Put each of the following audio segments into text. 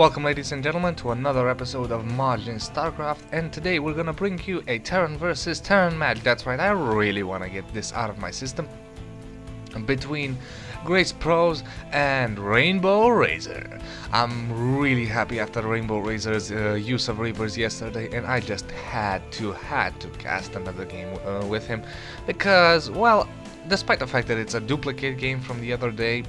Welcome ladies and gentlemen to another episode of Majin Starcraft, and today we're gonna bring you a Terran versus Terran match. That's right, I really wanna get this out of my system. Between GraceProS and RainBOwRAZER. I'm really happy after RainBOwRAZER's use of Reapers yesterday, and I just had to cast another game with him because, well, despite the fact that it's a duplicate game from the other day,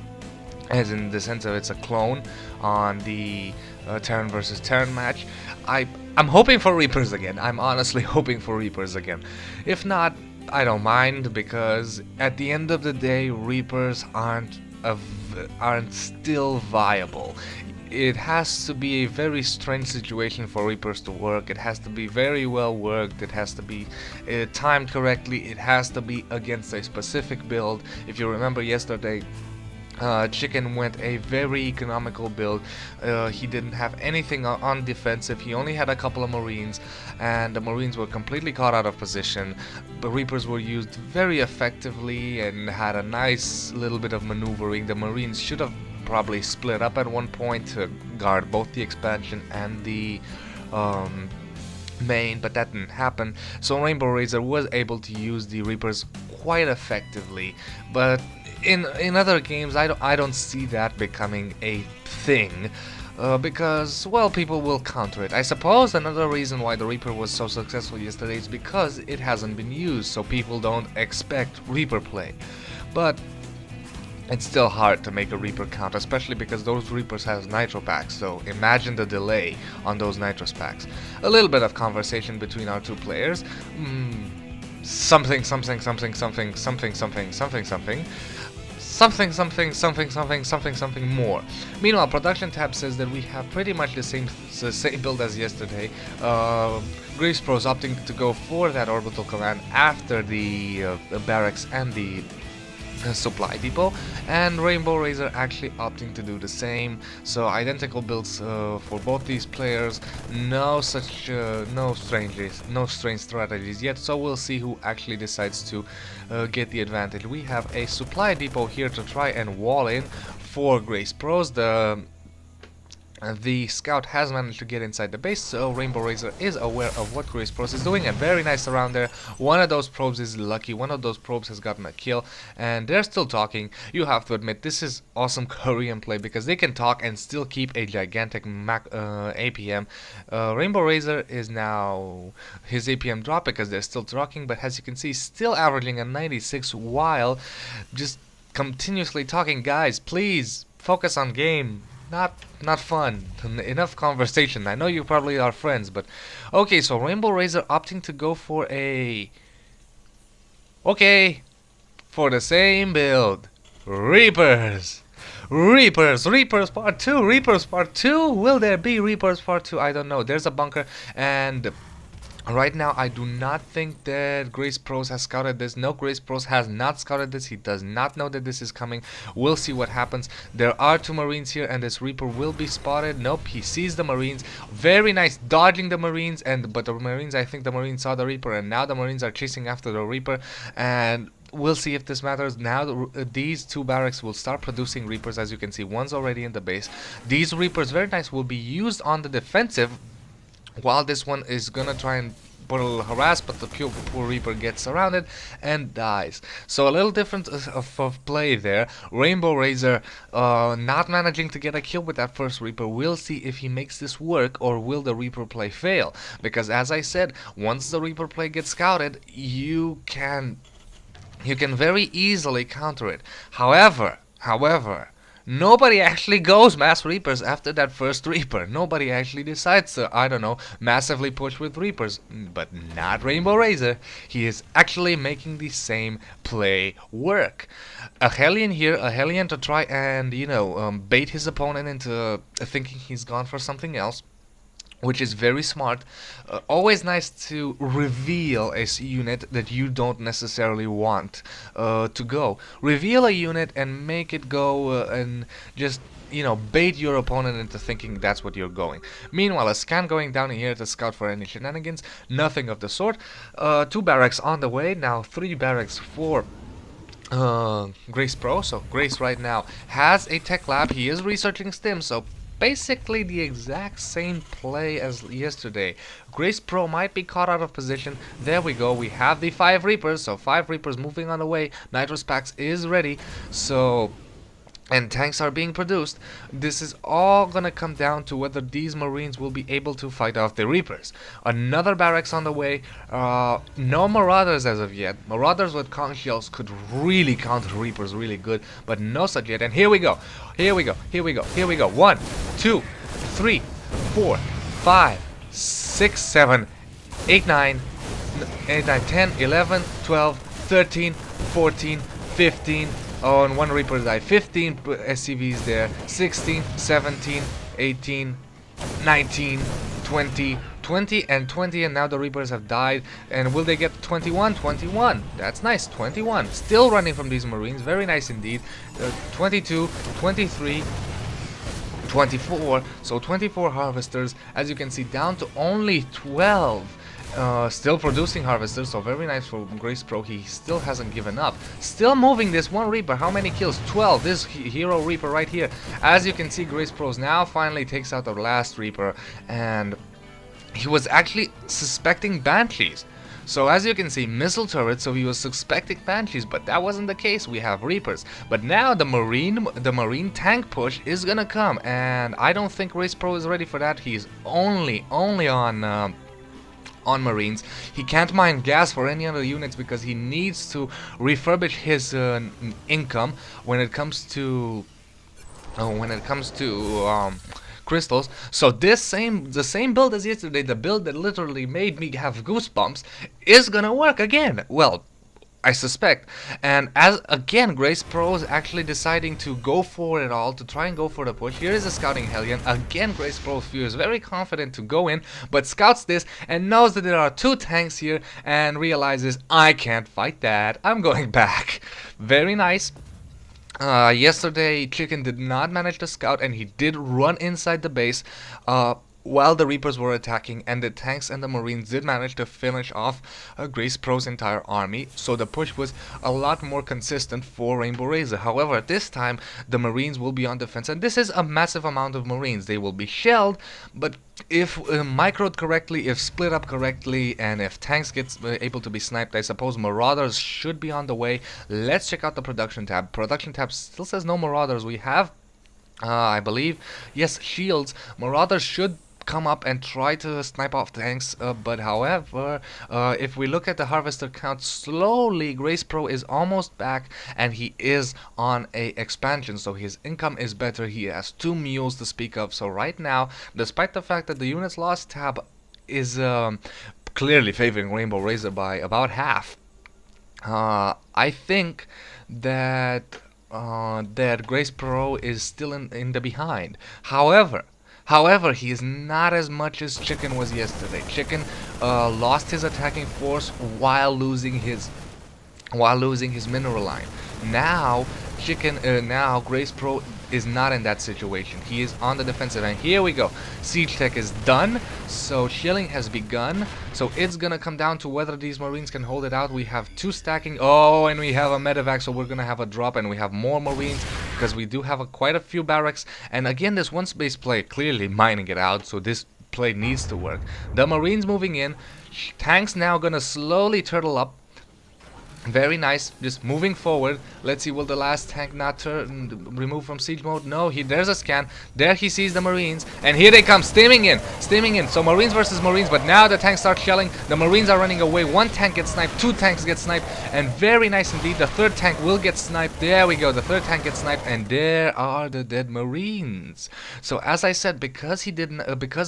as in the sense of it's a clone on the Terran versus Terran match, I'm hoping for Reapers again. I'm honestly hoping for Reapers again. If not, I don't mind, because at the end of the day, Reapers aren't still viable. It has to be a very strange situation for Reapers to work. It has to be very well worked. It has to be timed correctly. It has to be against a specific build. If you remember yesterday, Chicken went a very economical build. He didn't have anything on defensive. He only had a couple of Marines, and the Marines were completely caught out of position. The Reapers were used very effectively and had a nice little bit of maneuvering. The Marines should have probably split up at one point to guard both the expansion and the main, but that didn't happen. So RainBOwRAZER was able to use the Reapers quite effectively, but in other games, I don't see that becoming a thing, because, well, people will counter it. I suppose another reason why the Reaper was so successful yesterday is because it hasn't been used, so people don't expect Reaper play. But it's still hard to make a Reaper count, especially because those Reapers has nitro packs, so imagine the delay on those nitros packs. A little bit of conversation between our two players. Something more. Meanwhile, production tab says that we have pretty much the same build as yesterday. GraceProS opting to go for that orbital command after the barracks and the supply depot, and RainBOwRAZER actually opting to do the same. So identical builds for both these players. No strange strategies yet. So we'll see who actually decides to get the advantage. We have a supply depot here to try and wall in for GraceProS. The scout has managed to get inside the base, so RainBOwRAZER is aware of what GraceProS is doing, and very nice around there. One of those probes is lucky, one of those probes has gotten a kill, and they're still talking. You have to admit, this is awesome Korean play, because they can talk and still keep a gigantic APM. RainBOwRAZER is now, his APM dropped because they're still talking, but as you can see, still averaging a 96 while just continuously talking. Guys, please focus on game. Not fun. Enough conversation. I know you probably are friends, but okay. So RainBOwRAZER opting to go for for the same build. Reapers part 2. Reapers part 2. Will there be Reapers part 2? I don't know. There's a bunker, and right now, I do not think that GraceProS has scouted this. No, GraceProS has not scouted this. He does not know that this is coming. We'll see what happens. There are two Marines here, and this Reaper will be spotted. Nope, he sees the Marines. Very nice dodging the Marines, but the Marines, I think the Marines saw the Reaper, and now the Marines are chasing after the Reaper, and we'll see if this matters. Now these two barracks will start producing Reapers. As you can see, one's already in the base. These Reapers, very nice, will be used on the defensive, while this one is gonna try and put a little harass, but the poor Reaper gets surrounded and dies. So a little difference of play there. RainBOwRAZER not managing to get a kill with that first Reaper. We'll see if he makes this work, or will the Reaper play fail. Because as I said, once the Reaper play gets scouted, you can very easily counter it. However, nobody actually goes mass Reapers after that first Reaper. Nobody actually decides to, I don't know, massively push with Reapers. But not RainBOwRAZER. He is actually making the same play work. A Hellion here, a Hellion to try and, bait his opponent into thinking he's gone for something else, which is very smart. Always nice to reveal a unit that you don't necessarily want to go. Reveal a unit and make it go and just, bait your opponent into thinking that's what you're going. Meanwhile, a scan going down here to scout for any shenanigans. Nothing of the sort. Two barracks on the way. Now 3 barracks for GraceProS. So Grace right now has a tech lab. He is researching stim, so basically the exact same play as yesterday. GracePro might be caught out of position. There we go. We have the 5 Reapers, so 5 Reapers moving on the way. Nitrous packs is ready, so and tanks are being produced. This is all gonna come down to whether these Marines will be able to fight off the Reapers. Another barracks on the way. No Marauders as of yet. Marauders with conch shells could really counter Reapers really good, but no such yet. And here we go. Here we go. Here we go. Here we go. 1, 2, 3, 4, 5, 6, 7, 8, 9, 10, 11, 12, 13, 14, 15. Oh, and 1 Reaper died. 15 SCVs there. 16, 17, 18, 19, 20, 20, and 20, and now the Reapers have died. And will they get 21? 21. That's nice. 21. Still running from these Marines. Very nice indeed. 22, 23, 24. So 24 Harvesters. As you can see, down to only 12. Still producing Harvesters, so very nice for GracePro. He still hasn't given up. Still moving this 1 Reaper. How many kills? 12. This hero Reaper right here. As you can see, GracePro's now finally takes out the last Reaper, and he was actually suspecting Banshees. So as you can see, missile turrets, so he was suspecting Banshees, but that wasn't the case. We have Reapers. But now the Marine tank push is gonna come, and I don't think GracePro is ready for that. He's only on Marines. He can't mine gas for any other units because he needs to refurbish his income when it comes to crystals. So the same build as yesterday, the build that literally made me have goosebumps, is gonna work again. Well, I suspect. And as again, GracePro is actually deciding to go for it all, to try and go for the push. Here is a scouting Hellion. Again, GracePro feels very confident to go in, but scouts this and knows that there are 2 tanks here and realizes, I can't fight that. I'm going back. Very nice. Yesterday, Chicken did not manage to scout, and he did run inside the base while the Reapers were attacking, and the tanks and the Marines did manage to finish off GracePro's entire army, so the push was a lot more consistent for RainBOwRAZER. However, at this time, the Marines will be on defense, and this is a massive amount of Marines. They will be shelled, but if microed correctly, if split up correctly, and if tanks get able to be sniped, I suppose Marauders should be on the way. Let's check out the production tab. Production tab still says no Marauders. We have, I believe, yes, shields. Marauders should come up and try to snipe off tanks, but however, if we look at the Harvester count, slowly GracePro is almost back, and he is on a expansion, so his income is better. He has 2 mules to speak of, so right now, despite the fact that the units lost tab is clearly favoring RainBOwRAZER by about half, I think that GracePro is still in the behind. However, he is not as much as Chicken was yesterday. Chicken lost his attacking force while losing his mineral line. Now GracePro is not in that situation. He is on the defensive, and here we go. Siege tech is done, so shelling has begun. So it's gonna come down to whether these Marines can hold it out. We have 2 stacking. Oh, and we have a medevac, so we're gonna have a drop, and we have more Marines because we do have quite a few barracks. And again, this 1 space play clearly mining it out, so this play needs to work. The Marines moving in. Tanks now gonna slowly turtle up. Very nice, just moving forward. Let's see, will the last tank not remove from siege mode? No, there's a scan. There he sees the Marines, and here they come, steaming in. So Marines versus Marines, but now the tanks start shelling. The Marines are running away. 1 tank gets sniped, 2 tanks get sniped, and very nice indeed. The 3rd tank will get sniped. There we go, the 3rd tank gets sniped, and there are the dead Marines. So as I said, because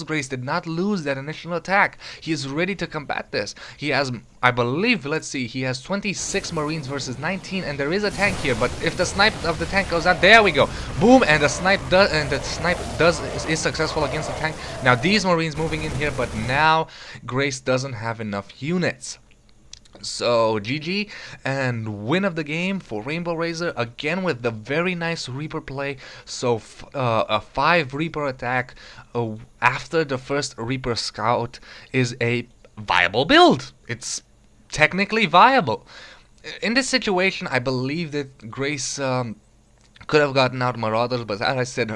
Grace did not lose that initial attack, he is ready to combat this. He has, I believe, let's see, he has 26 Marines versus 19, and there is a tank here, but if the snipe of the tank goes out, there we go, boom, and the snipe is successful against the tank. Now these Marines moving in here, but now Grace doesn't have enough units. So GG, and win of the game for RainBOwRAZER, again with the very nice Reaper play. So a 5 Reaper attack after the first Reaper scout is a viable build. It's technically viable. In this situation, I believe that Grace could have gotten out Marauders, but as I said,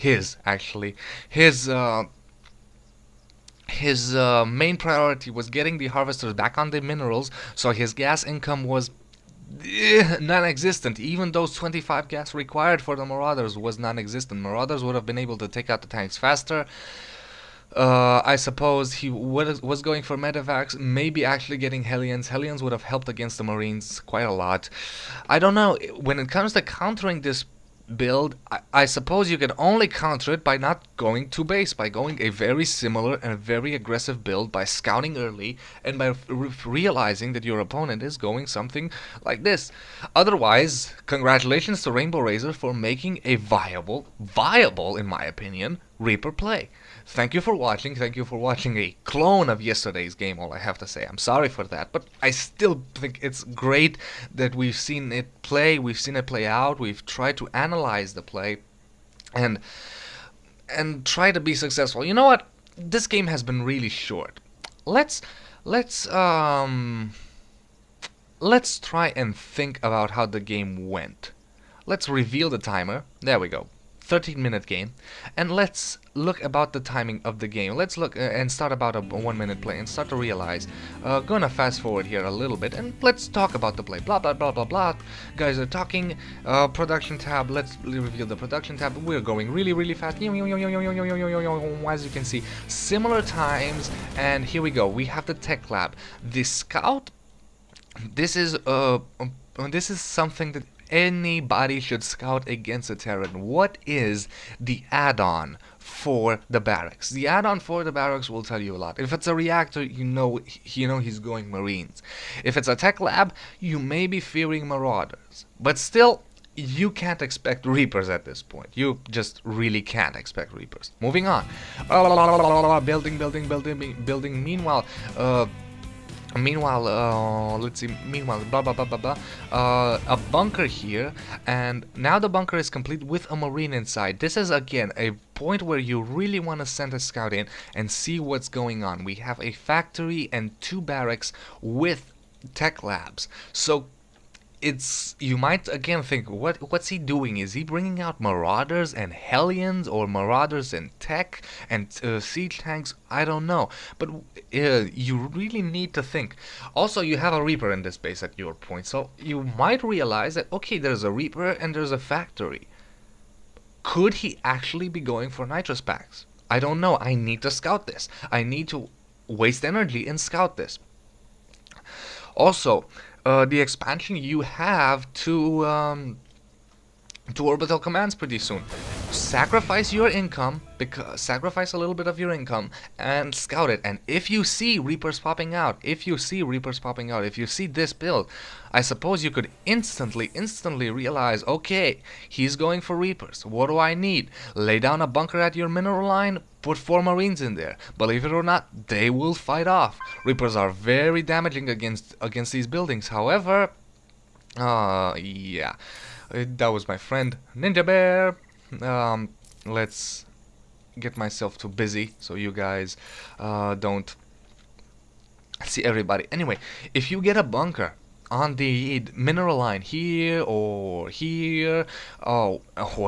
his actually his main priority was getting the harvesters back on the minerals, so his gas income was non-existent. Even those 25 gas required for the Marauders was non-existent. Marauders would have been able to take out the tanks faster. I suppose he was going for medevacs, maybe actually getting Hellions. Hellions would have helped against the Marines quite a lot. I don't know. When it comes to countering this build, I suppose you can only counter it by not going to base, by going a very similar and very aggressive build, by scouting early, and by realizing that your opponent is going something like this. Otherwise, congratulations to RainBOwRAZER for making a viable, in my opinion, Reaper play. Thank you for watching. Thank you for watching a clone of yesterday's game, all I have to say. I'm sorry for that, but I still think it's great that we've seen it play, we've seen it play out, we've tried to analyze the play and try to be successful. You know what? This game has been really short. Let's try and think about how the game went. Let's reveal the timer. There we go. 13-minute game, and let's look about the timing of the game. Let's look and start about a 1-minute play and start to realize. Gonna fast forward here a little bit and let's talk about the play. Blah blah blah blah blah. Guys are talking. Production tab. Let's reveal the production tab. We're going really fast. As you can see, similar times. And here we go. We have the tech lab. The scout. This is something that anybody should scout against a Terran. What is the add-on for the barracks? The add-on for the barracks will tell you a lot. If it's a reactor, you know he's going Marines. If it's a tech lab, you may be fearing Marauders. But still, you can't expect Reapers at this point. You just really can't expect Reapers. Moving on. Building. Meanwhile, let's see. Meanwhile, blah blah blah blah blah. A bunker here, and now the bunker is complete with a Marine inside. This is again a point where you really want to send a scout in and see what's going on. We have a factory and 2 barracks with tech labs. So you might again think, what's he doing? Is he bringing out Marauders and Hellions, or Marauders and tech and siege tanks? I don't know, but you really need to think. Also, you have a Reaper in this base at your point, so you might realize that okay, there's a Reaper and there's a factory. Could he actually be going for nitrous packs? I don't know. I need to scout this. I need to waste energy and scout this. Also, the expansion, you have to orbital commands pretty soon. Sacrifice your income, sacrifice a little bit of your income and scout it. And if you see Reapers popping out, if you see this build, I suppose you could instantly realize, okay, he's going for Reapers. What do I need? Lay down a bunker at your mineral line, put 4 Marines in there. Believe it or not, they will fight off. Reapers are very damaging against these buildings. However, yeah. That was my friend Ninja Bear. Let's get myself too busy so you guys don't see everybody. Anyway, if you get a bunker on the mineral line here or here, or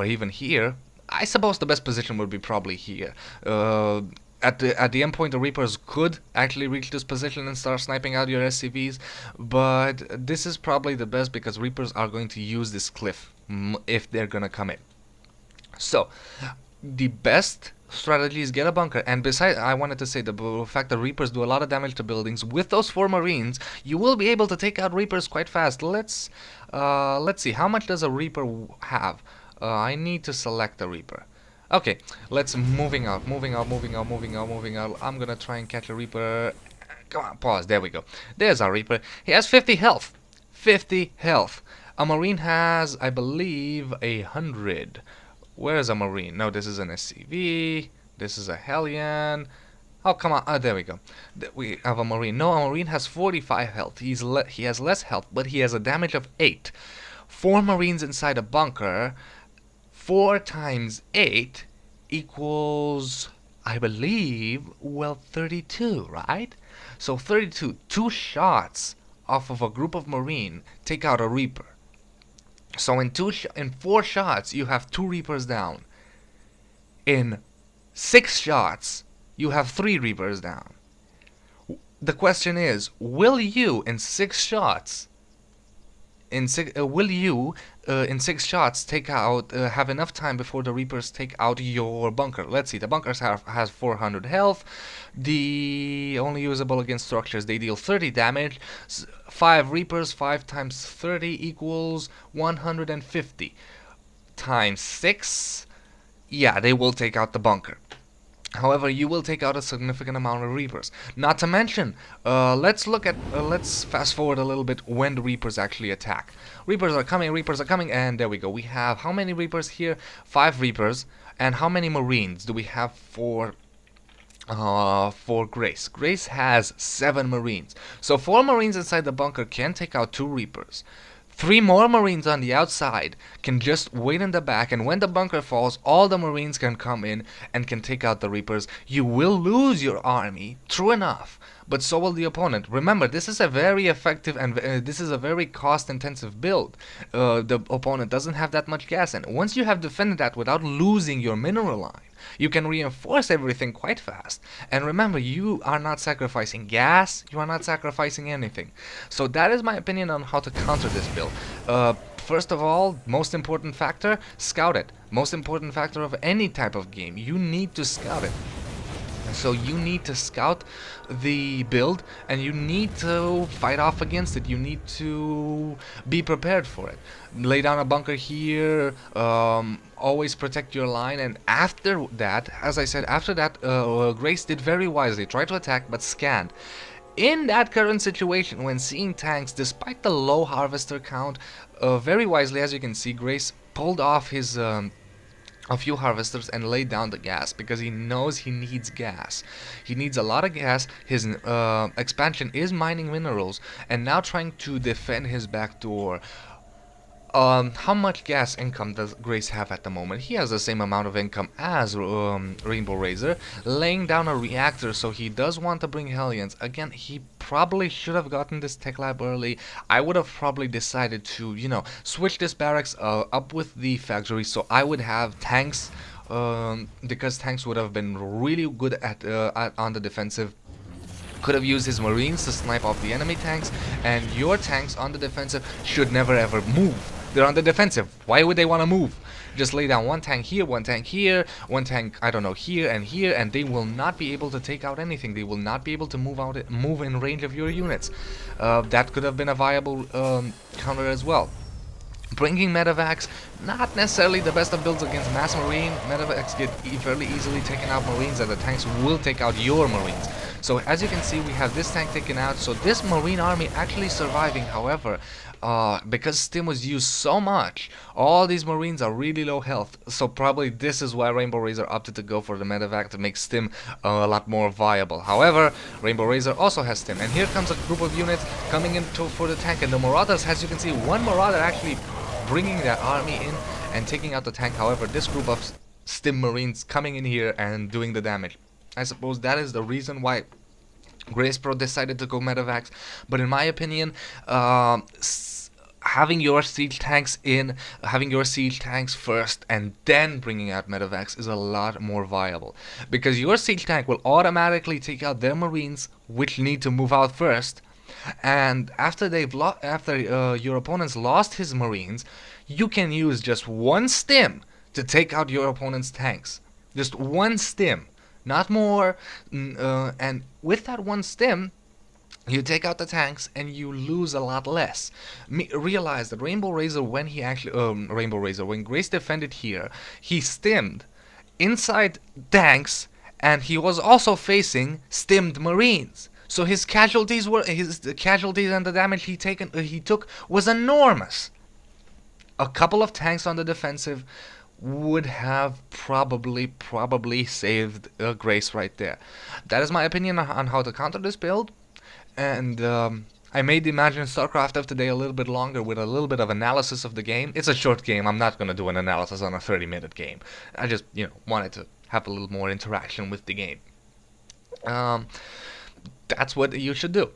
even here, I suppose the best position would be probably here. At the endpoint, the Reapers could actually reach this position and start sniping out your SCVs, but this is probably the best because Reapers are going to use this cliff if they're gonna come in. So, the best strategy is get a bunker, and besides, I wanted to say the fact that Reapers do a lot of damage to buildings. With those 4 Marines, you will be able to take out Reapers quite fast. Let's see, how much does a Reaper have? I need to select a Reaper. Okay, let's moving out. I'm gonna try and catch a Reaper. Come on, pause. There we go. There's our Reaper. He has 50 health. 50 health. A Marine has, I believe, 100. Where's a Marine? No, this is an SCV. This is a Hellion. Oh, come on. There we go. We have a Marine. No, a Marine has 45 health. He has less health, but he has a damage of 8. 4 Marines inside a bunker. 4 times 8 equals, I believe, well, 32, right? So 32, 2 shots off of a group of Marine take out a Reaper. So in 4 shots, you have 2 Reapers down. in 6 shots, you have 3 Reapers down. The question is, will you in 6 shots will you in 6 shots take out have enough time before the Reapers take out your bunker? Let's see, the bunkers has 400 health. The only usable against structures, they deal 30 damage. 5 Reapers, 5 times 30 equals 150 times 6. Yeah, they will take out the bunker. However, you will take out a significant amount of Reapers. Not to mention, let's fast forward a little bit when the Reapers actually attack. Reapers are coming, and there we go. We have how many Reapers here? 5 Reapers. And how many Marines do we have for Grace? Grace has 7 Marines. So 4 Marines inside the bunker can take out 2 Reapers. 3 more Marines on the outside can just wait in the back, and when the bunker falls, all the Marines can come in and can take out the Reapers. You will lose your army, true enough, but so will the opponent. Remember, this is a very effective and this is a very cost-intensive build. The opponent doesn't have that much gas, and once you have defended that without losing your mineral line, you can reinforce everything quite fast. And remember, you are not sacrificing gas, you are not sacrificing anything. So that is my opinion on how to counter this build. First of all, most important factor, scout it. Most important factor of any type of game, you need to scout it. So you need to scout the build, and you need to fight off against it. You need to be prepared for it. Lay down a bunker here, always protect your line, and after that, as I said, after that, Grace did very wisely. Tried to attack, but scanned. In that current situation, when seeing tanks, despite the low harvester count, very wisely, as you can see, Grace pulled off his a few harvesters and laid down the gas, because he knows he needs gas. He needs a lot of gas. His expansion is mining minerals, and now trying to defend his back door. How much gas income does Grace have at the moment? He has the same amount of income as RainBOwRAZER, laying down a reactor, so he does want to bring Hellions. Again, he probably should have gotten this tech lab early. I would have probably decided to, you know, switch this barracks up with the factory, so I would have tanks, because tanks would have been really good at on the defensive. Could have used his Marines to snipe off the enemy tanks, and your tanks on the defensive should never ever move. They're on the defensive. Why would they want to move? Just lay down one tank here, one tank here, one tank, I don't know, here, and they will not be able to take out anything. They will not be able to move in range of your units. That could have been a viable counter as well. Bringing medevacs, not necessarily the best of builds against mass marine. Medevacs get fairly easily taken out Marines, and the tanks will take out your Marines. So as you can see, we have this tank taken out, so this Marine army actually surviving. However, because stim was used so much, all these Marines are really low health, so probably this is why RainBOwRAZER opted to go for the medevac to make stim a lot more viable. However, RainBOwRAZER also has stim, and here comes a group of units coming in for the tank, and the Marauders, as you can see, one Marauder actually bringing their army in and taking out the tank. However, this group of stim Marines coming in here and doing the damage. I suppose that is the reason why GraceProS decided to go medevacs, but in my opinion, having your siege tanks first and then bringing out medevacs is a lot more viable, because your siege tank will automatically take out their Marines, which need to move out first, and after your opponent's lost his Marines, you can use just one stim to take out your opponent's tanks. Just one stim, not more, and with that one stim, you take out the tanks and you lose a lot less. Realize that RainBOwRAZER, when he actually when Grace defended here, he stimmed inside tanks, and he was also facing stimmed Marines. So his casualties and the damage he took was enormous. A couple of tanks on the defensive would have probably saved Grace right there. That is my opinion on how to counter this build, and I made the Majin Starcraft of today a little bit longer with a little bit of analysis of the game. It's a short game. I'm not going to do an analysis on a 30-minute game. I just, wanted to have a little more interaction with the game. That's what you should do,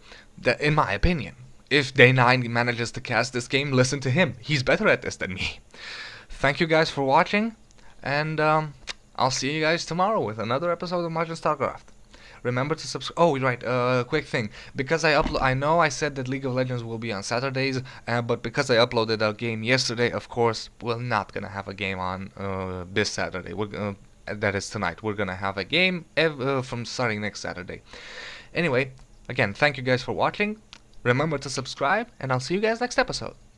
in my opinion. If Day9 manages to cast this game, listen to him. He's better at this than me. Thank you guys for watching, and I'll see you guys tomorrow with another episode of Majin Starcraft. Remember to subscribe. Oh, right. Quick thing. Because I know I said that League of Legends will be on Saturdays, but because I uploaded a game yesterday, of course, we're not gonna have a game on this Saturday. That is tonight. We're gonna have a game from starting next Saturday. Anyway, again, thank you guys for watching. Remember to subscribe, and I'll see you guys next episode.